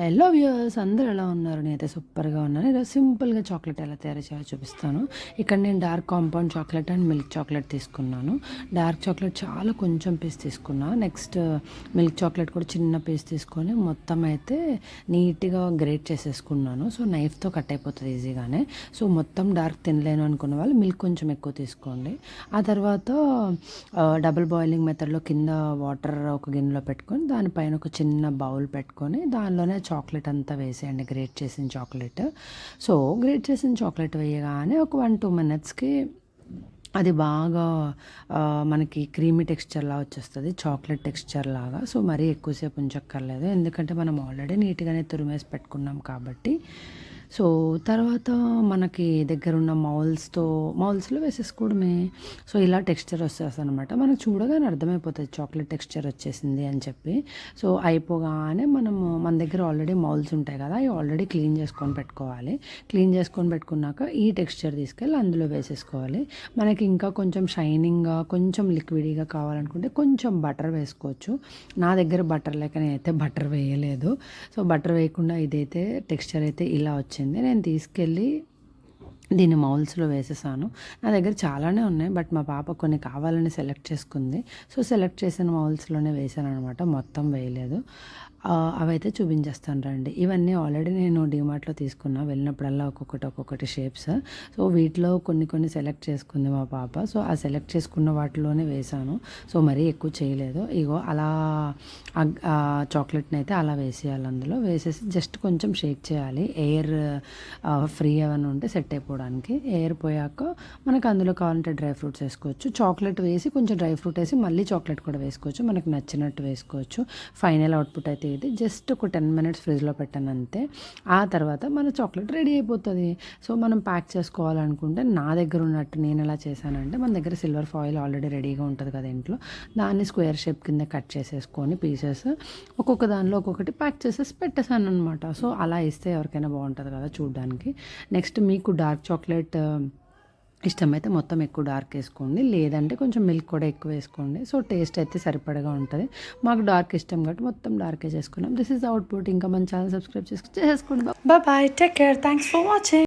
Hello viewers, అందరూ ఎలా ఉన్నారు? నేనైతే సూపర్గా ఉన్నాను. ఈరోజు సింపుల్గా చాక్లెట్ ఎలా తయారు చేయాలో చూపిస్తాను. ఇక్కడ నేను dark compound chocolate and milk chocolate తీసుకున్నాను. డార్క్ చాక్లెట్ చాలా కొంచెం పీస్ తీసుకున్నా. నెక్స్ట్ మిల్క్ చాక్లెట్ కూడా చిన్న పీస్ తీసుకొని మొత్తం అయితే నీట్గా గ్రేట్ చేసేసుకున్నాను. సో నైఫ్తో కట్ అయిపోతుంది ఈజీగానే. సో మొత్తం డార్క్ తినలేను అనుకున్న వాళ్ళు మిల్క్ కొంచెం ఎక్కువ తీసుకోండి. ఆ తర్వాత డబుల్ బాయిలింగ్ మెథడ్లో కింద వాటర్ ఒక గిన్నెలో పెట్టుకొని దానిపైన ఒక చిన్న బౌల్ పెట్టుకొని దానిలోనే చాక్లెట్ అంతా వేసేయండి, గ్రేట్ చేసిన చాక్లెట్. సో గ్రేట్ చేసిన చాక్లెట్ వేయగానే ఒక 1-2 మినిట్స్కి అది బాగా మనకి క్రీమీ టెక్స్చర్లా వచ్చేస్తుంది, చాక్లెట్ టెక్స్చర్ లాగా. సో మరీ ఎక్కువసేపు ఉంచక్కర్లేదు, ఎందుకంటే మనం ఆల్రెడీ నీట్గానే తురిమేసి పెట్టుకున్నాం కాబట్టి. సో తర్వాత మనకి దగ్గర ఉన్న మౌల్స్లో వేసేసుకోవడమే. సో ఇలా టెక్స్చర్ వస్తుంది అనమాట. మనకు చూడగానే అర్థమైపోతుంది చాక్లెట్ టెక్స్చర్ వచ్చేసింది అని చెప్పి. సో అయిపోగానే మన దగ్గర ఆల్రెడీ మౌల్స్ ఉంటాయి కదా, అవి ఆల్రెడీ క్లీన్ చేసుకొని పెట్టుకోవాలి. క్లీన్ చేసుకొని పెట్టుకున్నాక ఈ టెక్స్చర్ తీసుకెళ్ళి అందులో వేసేసుకోవాలి. మనకి ఇంకా కొంచెం షైనింగ్గా కొంచెం లిక్విడీగా కావాలనుకుంటే కొంచెం బటర్ వేసుకోవచ్చు. నా దగ్గర బటర్ లేక నేనైతే బటర్ వేయలేదు. సో బటర్ వేయకుండా ఇదైతే టెక్స్చర్ అయితే ఇలా వచ్చింది. నేను తీసుకెళ్ళి దీన్ని మౌల్స్లో వేసేసాను. నా దగ్గర చాలానే ఉన్నాయి, బట్ మా పాప కొన్ని కావాలని సెలెక్ట్ చేసుకుంది. సో సెలెక్ట్ చేసిన మౌల్స్లోనే వేసాను అనమాట, మొత్తం వేయలేదు. అవైతే చూపించేస్తాను రండి. ఇవన్నీ ఆల్రెడీ నేను డిమార్ట్లో తీసుకున్నా, వెళ్ళినప్పుడల్లా ఒక్కొక్కటి షేప్స్. సో వీటిలో కొన్ని సెలెక్ట్ చేసుకుంది మా పాప. సో ఆ సెలెక్ట్ చేసుకున్న వాటిలోనే వేసాను. సో మరీ ఎక్కువ చేయలేదు. ఇగో అలా చాక్లెట్ని అయితే అలా వేసేయాలి. అందులో వేసేసి జస్ట్ కొంచెం షేక్ చేయాలి, ఎయిర్ ఫ్రీ ఏమైనా ఉంటే సెట్ అయిపోవడానికి. ఎయిర్ పోయాక మనకు అందులో కావాలంటే డ్రై ఫ్రూట్స్ వేసుకోవచ్చు. చాక్లెట్ వేసి కొంచెం డ్రై ఫ్రూట్ వేసి మళ్ళీ చాక్లెట్ కూడా వేసుకోవచ్చు, మనకు నచ్చినట్టు వేసుకోవచ్చు. ఫైనల్ అవుట్పుట్ అయితే ఇది. జస్ట్ ఒక 10 మినిట్స్ ఫ్రిడ్జ్లో పెట్టాను అంతే. ఆ తర్వాత మన చాక్లెట్ రెడీ అయిపోతుంది. సో మనం ప్యాక్ చేసుకోవాలనుకుంటే నా దగ్గర ఉన్నట్టు నేను ఎలా చేశానంటే, మన దగ్గర సిల్వర్ ఫాయిల్ ఆల్రెడీ రెడీగా ఉంటుంది కదా ఇంట్లో, దాన్ని స్క్వేర్ షేప్ కింద కట్ చేసేసుకొని పీసెస్ ఒక్కొక్క దానిలో ఒక్కొక్కటి ప్యాక్ చేసేసి పెట్టేశాను అనమాట. సో అలా ఇస్తే ఎవరికైనా బాగుంటుంది కదా చూడడానికి. నెక్స్ట్ మీకు డార్క్ చాక్లెట్ ఇష్టమైతే మొత్తం ఎక్కువ డార్క్ వేసుకోండి, లేదంటే కొంచెం మిల్క్ కూడా ఎక్కువ వేసుకోండి. సో టేస్ట్ అయితే సరిపడగా ఉంటుంది. మాకు డార్క్ ఇష్టం కాబట్టి మొత్తం డార్కే చేసుకున్నాం. This is output. ఇంకా మన ఛానల్ సబ్స్క్రైబ్ చేసుకోండి. Bye bye. Take care. Thanks for watching.